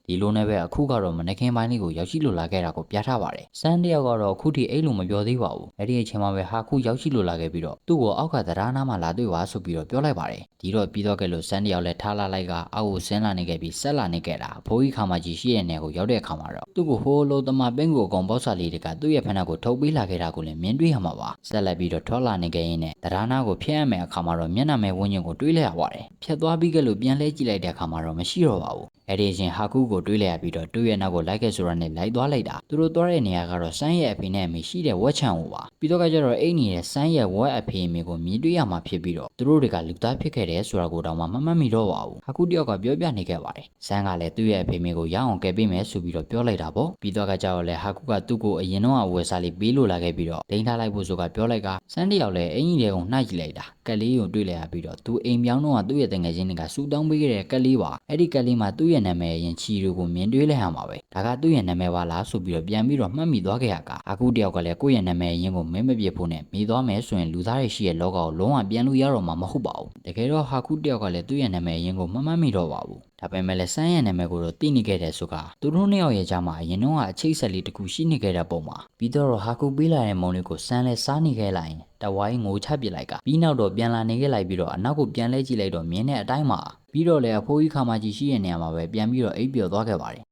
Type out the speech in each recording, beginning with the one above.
ဒီလိုနဲ့ပဲအခုကတော့မနခင်ပိုင်းလေးကိုရောက်ရှိလို့လာခဲ့တာကိုပြထားပါတယ်စန်းတယောက်ကတော့အခုထိအဲ့လိုမပြောသေးပါဘူးအဲ့ဒီအချိန်မှာပဲဟာခုရောက်ရှိလို့လာခဲ့ပြီးတော့သူ့ကိုအောက်ကတရားနာမှာလာတွေ့ပါဆိုပြီးတော့ပြောလိုက်ပါတယ်ဒီတော့ပြီးတော့ကဲလို့စန်းတယောက်လည်းထားလာလိုက်ကအောက်ကိုဆင်းလာနေခဲ့ပြီးဆက်လာနေခဲ့တာဘိုးကြီးခါမကြီးရှိရဲ့နေကိုရောက်တဲ့အခါမှာတော့သူ့ကိုဟိုလိုတမပင်းကိုအကောင်ပေါက်စာလေးတွေကသူ့ရဲ့ဖဏကိုထုတ်ပေးလာခဲ့တာကိုလည်းမြင်တွေ့ရမှာပါဆက်လက်ပြီးတော့ထွက်လာနေခဲ့ရင်းနဲ့တရားနာကိုဖျက်ရမယ့်အခါမှာတော့မျက်နှာမဲဝန်းကျင်ကိုတွေးလိုက်ရပါတယ်ဖြတ်သွားပြီးကလို့ပြန်လဲကြည့်လိုက်တဲ့အခါမှာတော့မရှိတော့ပါဘူးအဲ့ဒီအချိန်ဟာကူကိုတွေးလိုက်ရပြီးတော့သူ့ရဲ့နောက်ကိုလိုက်ခဲ့ဆိုရနဲ့လိုက်သွားလိုက်တာသူတို့သွားတဲ့နေရာကတော့စန်းရဲ့အဖေနဲ့အမေရှိတဲ့ဝက်ချံကိုပါပြီးတော့ကကျတော့အိမ်နေတဲ့စန်းရဲ့ဝက်အဖေအမေကိုမြင်တွေ့ရမှာဖြစ်ပြီးတော့သူတို့တွေကလူသားဖြစ်ခဲ့တယ်ဆိုတာကိုတော့မမှတ်မိတော့ပါဘူးဟာကူတယောက်ကပြောပြနေခဲ့ပါတယ်စန်းကလည်းသူ့ရဲ့အဖေအမေကိုရအောင်ကယ်ပေးမယ်ဆိုပြီးတော့ပြောလိုက်တာပေါ့ပြီးတော့ကကျတော့လည်းဟာကူကသူ့ကိုအရင်တော့အဝယ်စားလေးပေးလို့လာခဲ့ပြီးတော့ဒိန်းထားလိုက်ဖို့ဆိုကပြောလိုက်ကစန်းတယောက်လည်းအင်ကြီးတွေကိုနှိုက်ကြည့်လိုက်တာကက်လေးကိုတွေ့လိုက်ရပြီးတော့သူအိမ်ပြောင်းတော့သူ့ရဲ့တငယ်ချင်းတွေကစူတောင်းပေးခဲ့တဲ့ကက်လေးပါအဲ့ဒီကက်လေးမှာသူ့ရဲ့နာမည်ရင်ချီတွေကိုမြင်တွေ့လိုက်ရမှာပဲဒါကသူ့ရဲ့နာမည်ပါလားဆိုပြီးတော့ပြန်ပြီးတော့မှတ်မိသွားခဲ့ရကအခုတယောက်ကလည်းကိုယ့်ရဲ့နာမည်ရင်းကိုမင်းမပြစ်ဖို့နဲ့မိသွားမယ်ဆိုရင်လူသားတွေရှိရဲ့လောကကိုလုံးဝပြန်လို့ရတော့မှာမဟုတ်ပါဘူးတကယ်တော့ဟာခုတယောက်ကလည်းသူ့ရဲ့နာမည်ရင်းကိုမမှတ်မိတော့ပါဘူးဒါပေမဲ့လည်းစန်းရဲ့နာမည်ကိုတော့သိနေခဲ့တယ်ဆိုကသူတို့နှစ်ယောက်ရဲ့ကြားမှာအရင်တော့အချိတ်ဆက်လေးတစ်ခုရှိနေခဲ့တဲ့ပုံမှာပြီးတော့ဟာကူပေးလာတဲ့မုံလေးကိုစန်းလဲစားနေခဲ့လိုက်ရင်တဝိုင်းငိုချပစ်လိုက်ကပြီးနောက်တော့ပြန်လာနေခဲ့လိုက်ပြီးတော့အနောက်ကိုပြန်လဲကြည့်လိုက်တော့မြင်တဲ့အတိုင်းမှာပြီးတော့လည်းအဖိုးကြီးခါမကြီးရှိရဲ့နေရာမှာပဲပြန်ပြီးတော့အိပ်ပျော်သွားခဲ့ပါတယ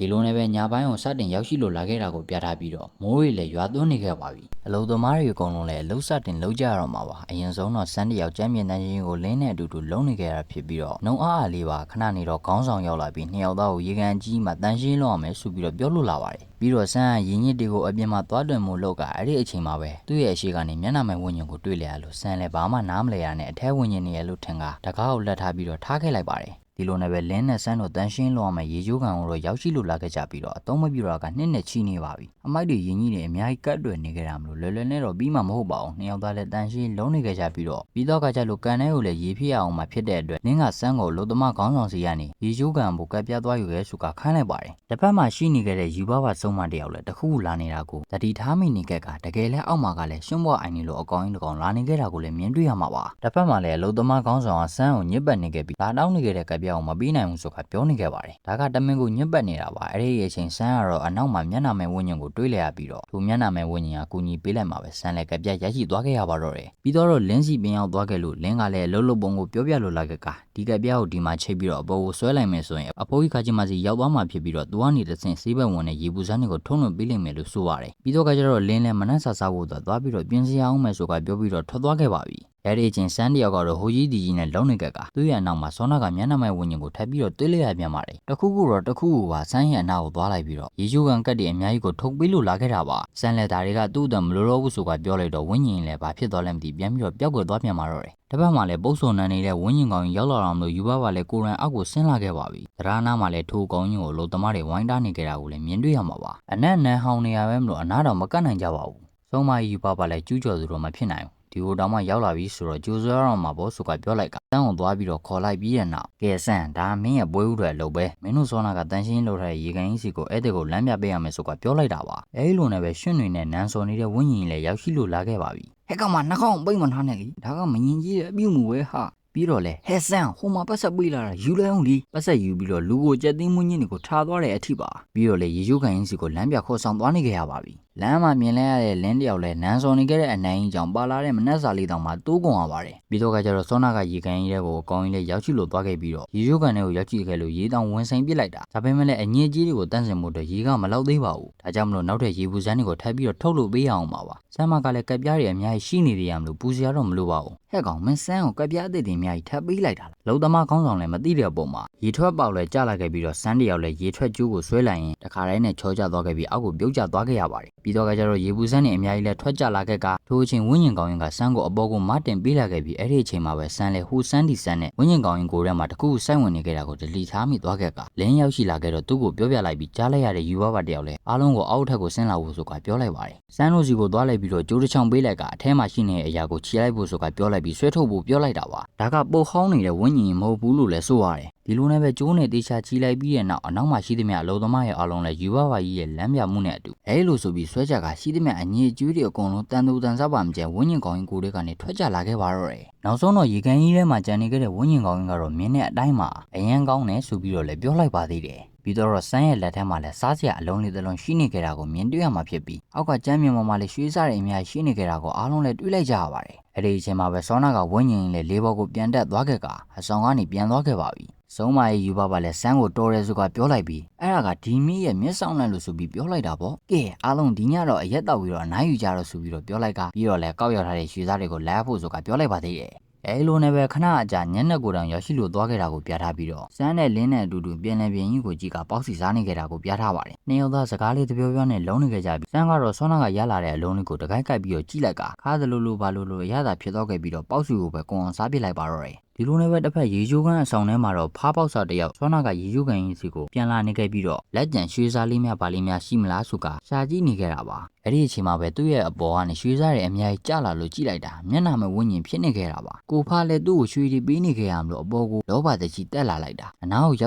်ဒီလိုနဲ့ပဲညာပိုင်းကိုစတင်ရောက်ရှိလို့လာခဲ့တာကိုပြထားပြီးတော့မိုးရီလည်းရွာသွန်းနေခဲ့ပါပြီအလုံသမားတွေအကုန်လုံးလည်းအလုံစတင်လုံကြရတော့မှာပါအရင်ဆုံးတော့စန်းတယောက်ကျမ်းမြေတန်းချင်းကိုလင်းနဲ့အတူတူလုံနေခဲ့တာဖြစ်ပြီးတော့နှုံအားအားလေးပါခဏနေတော့ခေါင်းဆောင်ရောက်လာပြီးနှစ်ယောက်သားကိုရေကန်ကြီးမှတန်းရှင်းလောက်အောင်မယ်ဆိုပြီးတော့ပြောလို့လာပါတယ်ပြီးတော့စန်းကရင်ညစ်တွေကိုအပြင်မှာသွားတွင်မှုလောက်ကအဲ့ဒီအချိန်မှာပဲသူ့ရဲ့အရှိကနေမျက်နှာမဲဝန်းကျင်ကိုတွေ့လျက်လို့စန်းလည်းဘာမှနားမလဲရနဲ့အထဲဝန်းကျင်နေရလို့ထင်ကတကားကိုလက်ထားပြီးတော့ထားခဲ့လိုက်ပါတယ်ဒီလိုနဲ့ပဲလင်းနဲ့စန်းတို့တန်းရှင်းလောက်အောင်ရေချိုးကန်ကိုတော့ရောက်ရှိလို့လာခဲ့ကြပြီးတော့အသုံးမပြတာကနှစ်နဲ့ချီနေပါပြီအမိုက်တွေရင်ကြီးတွေအများကြီးကတ်တွယ်နေကြတာမလို့လွယ်လွယ်နဲ့တော့ပြီးမှမဟုတ်ပါဘူးနှစ်ယောက်သားလည်းတန်းရှင်းလုံးနေကြကြပြီးတော့ပြီးတော့ကကြလို့ကန်ထဲကိုလည်းရေဖြစ်ရအောင်မှဖြစ်တဲ့အတွက်လင်းကစန်းကိုလုံသမားခေါင်းဆောင်စီကနေရေချိုးကန်ကိုကတ်ပြသွားယူရဲဆိုကခိုင်းလိုက်ပါတယ်တစ်ဖက်မှာရှိနေခဲ့တဲ့ယူဘဘဆုံးမတယောက်လည်းတခုခုလာနေတာကိုတတိထားမိနေခဲ့ကတကယ်လဲအောက်မှာကလည်းရှွန့်ဘွားအိုင်နေလို့အကောင်ကြီးတကောင်လာနေခဲ့တာကိုလည်းမြင်တွေ့ရမှာပါတစ်ဖက်မှာလည်းလုံသမားခေါင်းဆောင်ကစန်းကိုညစ်ပတ်နေခဲ့ပြီးလာတောင်းနေခဲ့တဲ့ကတ်ပြအောင်မပြီးနိုင်ဘူးဆိုကပြောနေခဲ့ပါတယ်ဒါကတမင်ကိုညစ်ပတ်နေတာပါအဲ့ဒီအချိန်စန်းကတော့အနောက်မှာမျက်နှာမဲဝန်းကျင်ကိုတွေးလျက်ပြီးတော့သူမျက်နှာမဲဝန်းကျင်ကကူညီပေးလိုက်မှာပဲစန်းလည်းကပြရရှိသွားခဲ့ရပါတော့တယ်ပြီးတော့လင်းစီပင်ရောက်သွားခဲ့လို့လင်းကလည်းလှုပ်လှုပ်ပုံကိုပြောပြလို့လာခဲ့ကဒီကပြကိုဒီမှာချိတ်ပြီးတော့အပေါ်ကိုဆွဲလိုက်မယ်ဆိုရင်အဖိုးကြီးခါကြီးမစီရောက်သွားမှာဖြစ်ပြီးတော့သူကနေတဆင့်စေးဘက်ဝင်တဲ့ရေပူစမ်းတွေကိုထုံးလွှင့်ပေးလိမ့်မယ်လို့ဆိုပါတယ်ပြီးတော့ကကျတော့လင်းလည်းမနှက်ဆာစားဖို့သွားပြီးတော့ပြင်စရာအောင်မယ်ဆိုကပြောပြီးတော့ထွက်သွားခဲ့ပါပြီအဲ့ဒီအချိန်စန်းတယောက်ကတော့ဟိုကြီးဒီကြီးနဲ့လုံးနေကြကသူ့ရဲ့အနောက်မှာစောနာကမျက်နှာမဲဝန်းကျင်ကိုထပ်ပြီးတော့တွေးလိုက်ရပြန်ပါတယ်တခုခုတော့တခုခုပါစန်းရဲ့အနောက်ကိုသွားလိုက်ပြီးတော့ရေချိုးကန်ကတ်တွေအများကြီးကိုထုတ်ပေးလို့လာခဲ့တာပါစန်းလက်သားတွေကသူ့အတံမလိုတော့ဘူးဆိုကပြောလိုက်တော့ဝင်းကျင်လည်းဘာဖြစ်သွားလဲမသိပြန်ပြီးတော့ပျောက်ကွယ်သွားပြန်มาတော့တယ်တပတ်မှလည်းပုတ်ဆုံနန်းနေတဲ့ဝင်းကျင်ကောင်ကြီးရောက်လာအောင်လို့ယူဘပါလည်းကိုရန်အောက်ကိုဆင်းလာခဲ့ပါပြီတရားနာမှာလည်းထိုးကောင်ကြီးကိုလုံသမားတွေဝိုင်းတားနေကြတာကိုလည်းမြင်တွေ့ရမှာပါအနက်နန်းဟောင်းနေရပဲမလို့အနားတော်မကတ်နိုင်ကြပါဘူးဆုံးမယူဘပါလည်းကျူးကျော်သူတော့မဖြစ်နိုင်ဘူးဒီဟိုတောင်မှရောက်လာပြီဆိုတော့ကြိုးစွဲရအောင်မှာပေါ့ဆိုကပြောလိုက်ကတန်းကိုသွားပြီးတော့ခေါ်လိုက်ပြီးတဲ့နောက်ကဲဆန်ဒါမင်းရဲ့ပွဲဥတွေလုပ်ပဲမင်းတို့စောနာကတန်းရှင်းလုပ်ထားတဲ့ရေကန်ကြီးစီကိုအဲ့တဲ့ကိုလမ်းပြပေးရမယ်ဆိုကပြောလိုက်တာပါအဲဒီလိုနဲ့ပဲရွှွန့်တွေနဲ့နန်းစော်နေတဲ့ဝင်းကြီးလည်းရောက်ရှိလို့လာခဲ့ပါပြီဟဲ့ကောင်မနှာခေါင်းပိတ်မထားနဲ့လေဒါကမငင်ကြီးရဲ့အပြုတ်မှုပဲဟာပြီးတော့လေဟဲဆန်ဟိုမှာပတ်ဆက်ပေးလာတာယူလဲအောင်လीပတ်ဆက်ယူပြီးတော့လူကိုကြက်သိမ်းမွင်းကြီးတွေကိုထားသွားတဲ့အထိပါပြီးတော့လေရေချိုးကန်ကြီးစီကိုလမ်းပြခေါ်ဆောင်သွားနေကြရပါပြီလမ်းမှာမြင်လဲရတဲ့လင်းတယောက်လဲနန်းစော်နေခဲ့တဲ့အနိုင်ကြီးကြောင့်ပါလာတဲ့မနှက်စာလေးတောင်မှတိုးကုန်ရပါတယ်ပြီးတော့ကကျတော့စောနာကရေကန်ကြီးတဲ့ကိုအကောင်ကြီးလဲရောက်ရှိလို့သွားခဲ့ပြီးတော့ရေချိုးကန်တွေကိုရောက်ရှိခဲ့လို့ရေတောင်ဝင်ဆိုင်ပစ်လိုက်တာဒါပေမဲ့လည်းအငြင်းကြီးတွေကိုတန့်စင်မှုတော့ရေကမလောက်သေးပါဘူးဒါကြောင့်မလို့နောက်ထပ်ရေပူစမ်းတွေကိုထပ်ပြီးတော့ထုတ်လို့ပေးရအောင်ပါဆမ်းမကလည်းကက်ပြားတွေအများကြီးရှိနေသေးရမလို့ပူစရာတော့မလိုပါဘူးဟဲ့ကောင်မင်းစမ်းကိုကက်ပြားအသစ်တွေအများကြီးထပ်ပေးလိုက်တာလားလုံသမားခေါင်းဆောင်လည်းမသိတဲ့ပုံမှာရေထွက်ပေါက်လဲကျလာခဲ့ပြီးတော့စမ်းတယောက်လဲရေထွက်ကျိုးကိုဆွဲလိုက်ရင်တခါတိုင်းနဲ့ချောကျသွားခဲ့ပြီးအောက်ကိုပြုတ်ကျသွားခဲ့ရပါတယ်ပြီးတော့ကကျတော့ရေပူစမ်းတွေအများကြီးလဲထွက်ကျလာခဲ့ကထိုးချင်းဝင်းကျင်ကောင်ရင်ကစမ်းကိုအပေါ်ကိုမတင်ပေးလာခဲ့ပြီးအဲ့ဒီအချိန်မှာပဲစမ်းလဲဟိုစမ်းဒီစမ်းနဲ့ဝင်းကျင်ကောင်ရင်ကိုထဲမှာတခုစိုက်ဝင်နေခဲ့တာကိုဒလီထားမိသွားခဲ့ကလင်းရောက်ရှိလာခဲ့တော့သူ့ကိုပြောပြလိုက်ပြီးကြားလိုက်ရတဲ့ယူဘဘတယောက်လဲအားလုံးကိုအောက်ထက်ကိုဆင်းလာဖို့ဆိုကပြောလိုက်ပါတယ်စမ်းတို့စီကိုသွားလိုက်ပြီးတော့ကြိုးတစ်ချောင်းပေးလိုက်ကအထဲမှာရှိနေတဲ့အရာကိုခြေလိုက်ဖို့ဆိုကပြောလိုက်ပြီးဆွဲထုတ်ဖို့ပြောလိုက်တာပါဒါကပုတ်ဟောင်းနေတဲ့ဝင်းကျင်မဟုတ်ဘူးလို့လဲဆိုရတယ်ဒီလိုနဲ့ပဲကျိုးနဲ့တေချာချီလိုက်ပြီးတဲ့နောက်အနောက်မှာရှိသမျှအလုံသမားရဲ့အားလုံးလဲယူဘဘကြီးရဲ့လမ်းပြမှုနဲ့အတူအဲလိုဆိုပြီးဆွဲချက်ကရှိသမျှအငြိအကျွေးတွေအကုန်လုံးတန်တူတန်စားပါမကျန်ဝင်းကျင်ကောင်ရင်ကိုတွေကနေထွက်ကြလာခဲ့ပါတော့တယ်နောက်ဆုံးတော့ရေကန်ကြီးထဲမှာကြံနေခဲ့တဲ့ဝင်းကျင်ကောင်ရင်ကတော့မြင်းနဲ့အတိုင်းမှာအရန်ကောင်းတယ်ဆိုပြီးတော့လဲပြောလိုက်ပါသေးတယ် ပြီးတော့ဆန်းရဲ့လက်ထက်မှာလည်းစားစရာအလုံးလေးတစ်လုံးရှိနေကြတာကိုမြင်တွေ့ရမှာဖြစ်ပြီးအောက်ကကျမ်းမြေပေါ်မှာလည်းရွှေစားတွေအများကြီးရှိနေကြတာကိုအားလုံးလည်းတွေ့လိုက်ကြရပါတယ်အဲ့ဒီအချိန်မှာပဲစောနာကဝိညာဉ်လည်းလေးဘော်ကိုပြန်တက်သွားခဲ့ကအဆောင်ကနေပြန်သွားခဲ့ပါပြီဆုံးမရဲ့ယူဘပါလည်းဆန်းကိုတော်ရဲစုကပြောလိုက်ပြီးအဲ့ဒါကဒီမင်းရဲ့မျက်စောင်းလန့်လို့ဆိုပြီးပြောလိုက်တာပေါ့ကဲအားလုံးဒီညတော့အရက်တောက်ပြီးတော့အနားယူကြတော့ဆိုပြီးတော့ပြောလိုက်ကပြီးတော့လည်းကောက်ရောက်ထားတဲ့ရွှေစားတွေကိုလိုက်ဖို့ဆိုကပြောလိုက်ပါသေးတယ်အဲလိုနဲ့ပဲခဏအကြာညနေကိုတောင်ရောက်ရှိလို့သွားခဲ့တာကိုပြထားပြီးတော့စန်းနဲ့လင်းနဲ့အတူတူပြင်လည်ပြင်ကြီးကိုကြည့်ကပေါက်စီစားနေခဲ့တာကိုပြထားပါတယ်။နှစ်ယောက်သားစကားလေးတပြောပြောနဲ့လုံးနေခဲ့ကြပြီးစန်းကတော့ဆောနာကရလာတဲ့အလုံးလေးကိုတကိုက်ကိုက်ပြီးတော့ကြည့်လိုက်ကခါသလိုလိုဘာလိုလိုရတာဖြစ်တော့ခဲ့ပြီးတော့ပေါက်စီကိုပဲကိုအောင်စားပစ်လိုက်ပါတော့တယ်။ဒီလိုနဲ့ပဲတစ်ဖက်ရေချိုးခန်းအဆောင်ထဲမှာတော့ဖားပေါက်စာတယောက်ဆောနာကရေချိုးခန်းကြီးစီကိုပြန်လာနေခဲ့ပြီးတော့လက်ကျန်ရွှေစားလေးများပါလေးများရှိမလားဆိုကရှာကြည့်နေခဲ့တာပါ။အဲ့ဒီအချိန်မှာပဲသူ့ရဲ့အပေါ်ကနေရွှေစားတွေအများကြီးကျလာလို့ကြည့်လိုက်တာမျက်နှာမဲ့ဝင်းကျင်ဖြစ်နေခဲ့တာပါ။ကိုဖားလည်းသူ့ကိုရွှေတွေပေးနေခဲ့ရမလို့အပေါ်ကိုလောဘတကြီးတက်လာလိုက်တာအနားကိုရေ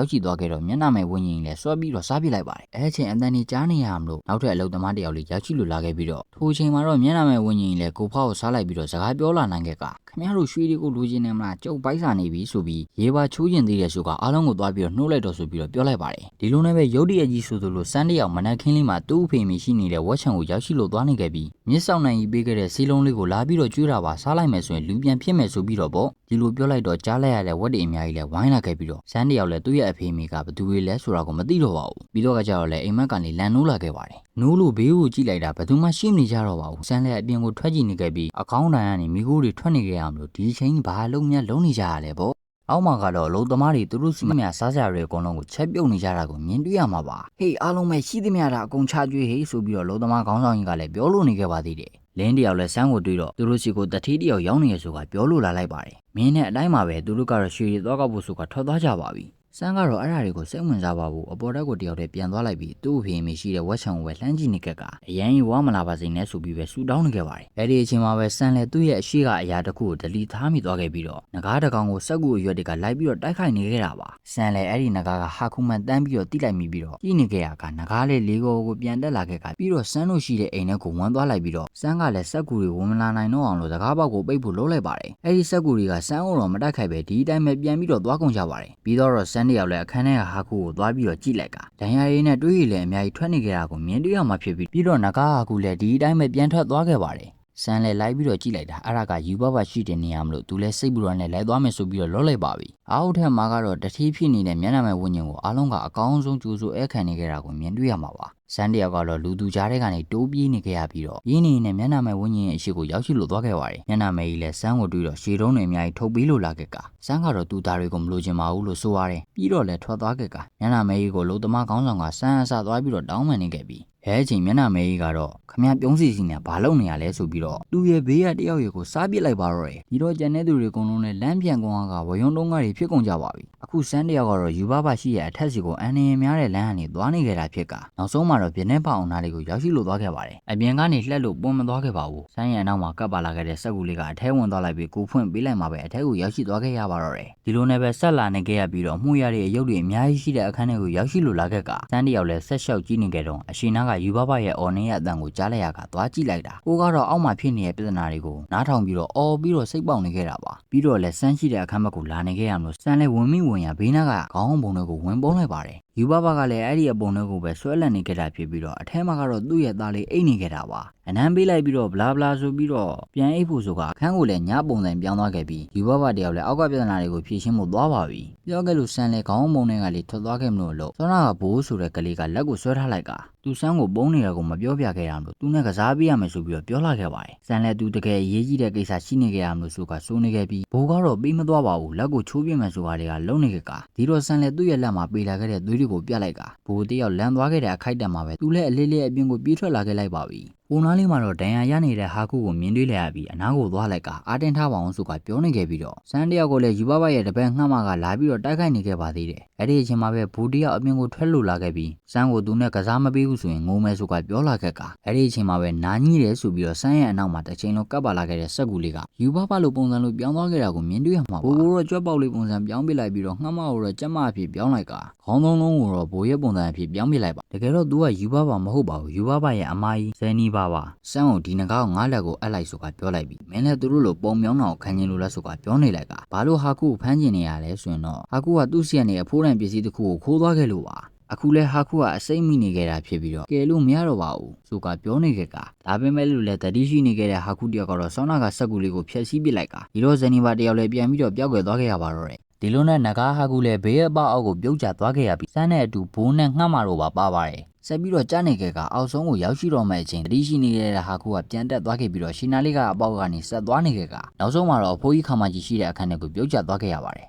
ာက်ကြည့်သွားခဲ့တော့မျက်နှာမဲ့ဝင်းကျင်လည်းစွဲပြီးတော့စားပစ်လိုက်ပါတယ်။အဲ့အချိန်အတန်ကြီးကြားနေရမလို့နောက်ထပ်အလုပ်သမားတယောက်လေးရောက်ကြည့်လို့လာခဲ့ပြီးတော့ထိုအချိန်မှာတော့မျက်နှာမဲ့ဝင်းကျင်လည်းကိုဖားကိုစားလိုက်ပြီးတော့စကားပြောလာနိုင်ခဲ့ကခင်ဗျားတို့ရွှေတွေကိုလိုချင်နေမလားကျုပ်ပိုက်စာနေပြီဆိုပြီးရေပါချိုးကျင်သေးတယ်ဆိုကအားလုံးကိုသွားပြီးတော့နှိုးလိုက်တော့ဆိုပြီးတော့ပြောလိုက်ပါတယ်ဒီလိုနဲ့ပဲရုတ်တရက်ကြီးဆိုသလိုစန်းတယောက်မနက်ခင်းလေးမှာသူ့အဖေမိရှိနေတဲ့ဝက်ချံကိုရောက်ရှိလို့သွားနေခဲ့ပြီးမြစ်ဆောင်နိုင်ကြီးပေးခဲ့တဲ့စီးလုံးလေးကိုလာပြီးတော့ကျွေးတာပါစားလိုက်မယ်ဆိုရင်လူပြန်ဖြစ်မယ်ဆိုပြီးတော့ပေါ့ဒီလိုပြောလိုက်တော့ကြားလိုက်ရတဲ့ဝက်တွေအများကြီးလဲဝိုင်းလာခဲ့ပြီးတော့စန်းတယောက်လည်းသူ့ရဲ့အဖေမိကဘသူတွေလဲဆိုတာကိုမသိတော့ပါဘူးပြီးတော့ကကြတော့လဲအိမ်မက်ကနေလန်နိုးလာခဲ့ပါတယ်နိုးလို့ဘေးကိုကြည့်လိုက်တာဘသူမှရှိမနေကြတော့ပါဘူးစန်းလည်းအပြင်ကိုထွက်ကြည့်နေခဲ့ပြီးအကောင်းတန်ကနေမိခိုးတွေထွက်နေကြရမလို့ဒီချိန်ဘာလုံးများလုံးနေကြရလဲပေါ့အောက်မှာကတော့လုံသမားတွေသူတို့စီမများစားစရာတွေအကုန်လုံးကိုချက်ပြုတ်နေကြတာကိုမြင်တွေ့ရမှာပါဟေးအားလုံးပဲရှိသမျှတာအကုန်ချကျွေးဟေးဆိုပြီးတော့လုံသမားခေါင်းဆောင်ကြီးကလည်းပြောလို့နေခဲ့ပါသေးတယ်လင်းတယောက်လည်းဆန်းကိုတွေ့တော့သူတို့စီကိုတတိတယောက်ရောက်နေရဆိုကပြောလို့လာလိုက်ပါတယ်မင်းနဲ့အတိုင်းမှာပဲသူတို့ကတော့ရွှေရည်သွားကောက်ဖို့ဆိုကထွက်သွားကြပါပြီစန်းကတော့အဲ့ဓာတွေကိုစိတ်ဝင်စားပါဘူးအပေါ်တက်ကိုတယောက်တည်းပြန်သွားလိုက်ပြီးသူ့အဖေမိရှိတဲ့ဝက်ချံကိုပဲလှမ်းကြည့်နေခဲ့ကအရန်ကြီးဝါမလာပါစေနဲ့ဆိုပြီးပဲဆူတောင်းနေခဲ့ပါတယ်အဲ့ဒီအချိန်မှာပဲစန်းလည်းသူ့ရဲ့အရှိကအရာတစ်ခုကိုဒလီထားမိသွားခဲ့ပြီးတော့ငကားတကောင်ကိုစက်ကူအရွက်တွေကလိုက်ပြီးတော့တိုက်ခိုက်နေခဲ့တာပါစန်းလည်းအဲ့ဒီငကားကဟာခုမှန်တန်းပြီးတော့တိလိုက်မိပြီးတော့ကြည့်နေခဲ့ရကငကားလေးလေးကိုပြန်တက်လာခဲ့ကပြီးတော့စန်းတို့ရှိတဲ့အိမ်ထဲကိုဝန်းသွားလိုက်ပြီးတော့စန်းကလည်းစက်ကူတွေဝင်မလာနိုင်တော့အောင်လို့တကားပေါက်ကိုပိတ်ဖို့လုပ်လိုက်ပါတယ်အဲ့ဒီစက်ကူတွေကစန်းကိုတော့မတိုက်ခိုက်ပဲဒီအတိုင်းပဲပြန်ပြီးတော့သွားကုန်ကြပါတယ်ပြီးတော့စန်းတယောက်လည်းအခန်းထဲဟာကူကိုသွားပြီးတော့ကြည့်လိုက်ကဒဏ်ရာရည်နဲ့တွေးရည်လည်းအများကြီးထွက်နေကြတာကိုမြင်တွေ့ရမှာဖြစ်ပြီးတော့နဂါဟာကူလည်းဒီအတိုင်းပဲပြန်ထွက်သွားခဲ့ပါတယ်စန်းလည်းလိုက်ပြီးတော့ကြည့်လိုက်တာအဲ့ဒါကယူဘဘရှိတဲ့နေရာမလို့သူလည်းစိတ်ပူရနဲ့လိုက်သွားမယ်ဆိုပြီးတော့လောလိုက်ပါပြီအောက်ထက်မှာကတော့တတိဖြစ်နေတဲ့မျက်နှာမဲ့ဝိညာဉ်ကိုအားလုံးကအကောင်းဆုံးကြိုးစိုးအဲခံနေကြတာကိုမြင်တွေ့ရမှာပါစန်းတယောက်ကတော့လူသူကြားထဲကနေတိုးပြေးနေခဲ့ရပြီးတော့ရင်းနေနဲ့မျက်နှာမဲ့ဝိညာဉ်ရဲ့အရှိကိုရောက်ရှိလို့သွားခဲ့ပါတယ်မျက်နှာမဲ့ကြီးလည်းစန်းကိုတွေ့တော့ရှည်တုံးတွေအများကြီးထုတ်ပေးလို့လာခဲ့ကစန်းကတော့သူသားတွေကိုမလိုချင်ပါဘူးလို့ဆိုရတယ်ပြီးတော့လည်းထွက်သွားခဲ့ကမျက်နှာမဲ့ကြီးကိုလုံသမားကောင်းဆောင်ကစန်းအဆသွားပြီးတော့တောင်းပန်နေခဲ့ပြီးအဲအချိန်မျက်နှာမဲကြီးကတော့ခမပြုံးစီစီနဲ့ဘာလုပ်နေရလဲဆိုပြီးတော့သူ့ရဲ့ဘေးကတယောက်ရဲ့ကိုစားပစ်လိုက်ပါတော့တယ်ဒီတော့ကျန်တဲ့သူတွေအကုန်လုံးလည်းလမ်းပြန်ကုန်ကဝယုံတုံးကားတွေဖြစ်ကုန်ကြပါပြီအခုစန်းတယောက်ကတော့ယူဘဘရှိရဲ့အထက်စီကိုအန်နေများတဲ့လမ်းကနေသွားနေကြတာဖြစ်ကနောက်ဆုံးမှာတော့ပြင်းနေပအောင်သားလေးကိုရောက်ရှိလို့သွားခဲ့ပါတယ်အပြင်ကနေလှက်လို့ပွန်မသွားခဲ့ပါဘူးစန်းရဲ့အနောက်မှာကပ်ပါလာခဲ့တဲ့စက်ကူလေးကအထဲဝင်သွားလိုက်ပြီးကိုဖွင့်ပေးလိုက်မှာပဲအထက်ကိုရောက်ရှိသွားခဲ့ရပါတော့တယ်ဒီလိုနဲ့ပဲဆက်လာနေခဲ့ရပြီးတော့မှုရတဲ့အရုပ်တွေအများကြီးရှိတဲ့အခန်းထဲကိုရောက်ရှိလို့လာခဲ့ကစန်းတယောက်လည်းဆက်လျှောက်ကြည့်နေကြတော့အရှင်နာကယူဘဘရဲ့အော်နေရဲ့အတန်ကိုကြားလိုက်ရကသွားကြည့်လိုက်တာကိုကတော့အောက်မှာဖြစ်နေတဲ့ပြဿနာတွေကိုနားထောင်ပြီးတော့အော်ပြီးတော့စိတ်ပေါက်နေခဲ့တာပါပြီးတော့လည်းစန်းရှိတဲ့အခန်းဘက်ကိုလာနေခဲ့ရမလို့စန်းလည်းဝင်မိဝင်ရဘေးနားကခေါင်းပုံတွေကိုဝင်ပုံးလိုက်ပါတယ်ယူဘဘကလည်းအဲ့ဒီအပုံတွေကိုပဲဆွဲလန့်နေခဲ့တာဖြစ်ပြီးတော့အထဲမှာကတော့သူ့ရဲ့သားလေးအိတ်နေခဲ့တာပါအနမ်းပေးလိုက်ပြီးတော့ဘလာဘလာဆိုပြီးတော့ပြန်အိတ်ဖို့ဆိုကအခန်းကိုလည်းညပုံစံပြောင်းသွားခဲ့ပြီးယူဘဘတယောက်လည်းအောက်ကပြဿနာတွေကိုဖြေရှင်းဖို့သွားပါပြီပြောခဲ့လို့စန်းလည်းခေါင်းပုံတွေကလေးထွက်သွားခဲ့မလို့စောနာကဘိုးဆိုတဲ့ကလေးကလက်ကိုဆွဲထားလိုက်ကသူစန်းကိုပုံးနေတာကိုမပြောပြခဲ့ရမလို့သူနဲ့ကစားပေးရမယ်ဆိုပြီးတော့ပြောလာခဲ့ပါတယ်စန်းလည်းသူတကယ်ရေးကြီးတဲ့ကိစ္စရှိနေကြရမလို့ဆိုကစိုးနေခဲ့ပြီးဘိုးကတော့ပေးမသွားပါဘူးလက်ကိုချိုးပြမယ်ဆိုတာတွေကလုံနေခဲ့ကဒီတော့စန်းလည်းသူ့ရဲ့လက်မှာပေးလာခဲ့တဲ့သွေးတွေကိုပြလိုက်ကဘိုးတယောက်လန်သွားခဲ့တဲ့အခိုက်အတန့်မှာပဲသူလည်းအလေးလေးအပြင်ကိုပြေးထွက်လာခဲ့လိုက်ပါပြီကိုနားလေးမှာတော့ဒဏ်ရာရနေတဲ့ဟာကုကိုမြင်တွေ့လိုက်ရပြီးအနားကိုသွားလိုက်ကအာတင်ထားပါအောင်ဆိုကပြောနေခဲ့ပြီးတော့စန်းတယောက်ကိုလည်းယူဘဘရဲ့တပည့်ငှက်မကလာပြီးတော့တိုက်ခိုက်နေခဲ့ပါသေးတယ်အဲ့ဒီအချိန်မှာပဲဘူတယောက်အပြင်ကိုထွက်လို့လာခဲ့ပြီးစန်းကိုသူနဲ့ကစားမပေးဘူးဆိုရင်ငိုမယ်ဆိုကပြောလာခဲ့ကအဲ့ဒီအချိန်မှာပဲနာညိတယ်ဆိုပြီးတော့စန်းရဲ့အနောက်မှာတစ်ချိန်လုံးကပ်ပါလာခဲ့တဲ့စက်ကူလေးကယူဘဘလိုပုံစံလိုပြောင်းသွားခဲ့တာကိုမြင်တွေ့ရမှာပါဘိုးတော့ကြွက်ပေါက်လေးပုံစံပြောင်းပစ်လိုက်ပြီးတော့ငှက်မကိုတော့ကြက်မအဖြစ်ပြောင်းလိုက်ကခေါင်းသုံးလုံးကိုတော့ဘိုးရဲ့ပုံစံအဖြစ်ပြောင်းပစ်လိုက်ပါတကယ်တော့သူကယူဘဘမဟုတ်ပါဘူးယူဘဘရဲ့အမကြီးဇယ်နီပါစန်းဒီနဂါကိုငါးလက်ကိုအပ်လိုက်ဆိုကပြောလိုက်ပြီးမင်းလည်းသူတို့လိုပုံမြောင်းအောင်ခံကျင်လို့လဲဆိုကပြောနေလိုက်ကဘာလို့ဟာကုကိုဖမ်းကျင်နေရလဲဆိုရင်တော့ဟာကုကသူ့ဆီကနေအဖိုးတန်ပစ္စည်းတစ်ခုကိုခိုးသွားခဲ့လို့ပါ အခုလဲဟာခုကအစိမ့်မိနေခဲ့တာဖြစ်ပြီးတော့ကယ်လို့မရတော့ပါဘူးဆိုကပြောနေခဲ့ကဒါပေမဲ့လို့လည်းတတိရှိနေခဲ့တဲ့ဟာခုတယောက်ကတော့ဆောင်းနာကစက်ကူလေးကိုဖျက်ဆီးပစ်လိုက်ကဒီတော့ဇန်နီဘာတယောက်လည်းပြန်ပြီးတော့ပျောက်ကွယ်သွားခဲ့ရပါတော့တယ်ဒီလိုနဲ့နဂါဟာကူလည်းဘေးအပေါအောက်ကိုပြုတ်ကျသွားခဲ့ရပြီးစမ်းတဲ့အတူဘိုးနဲ့ငှက်မာတို့ပါပါတယ်ဆက်ပြီးတော့ကြားနေခဲ့ကအောက်ဆုံးကိုရောက်ရှိတော့မဲ့အချိန်တတိရှိနေတဲ့ဟာကူကပြန်တက်သွားခဲ့ပြီးတော့ရှင်နာလေးကအပေါက်ကနေဆက်သွားနေခဲ့ကနောက်ဆုံးမှာတော့အဖိုးကြီးခါမကြီးရှိတဲ့အခန်းထဲကိုပြုတ်ကျသွားခဲ့ရပါတယ်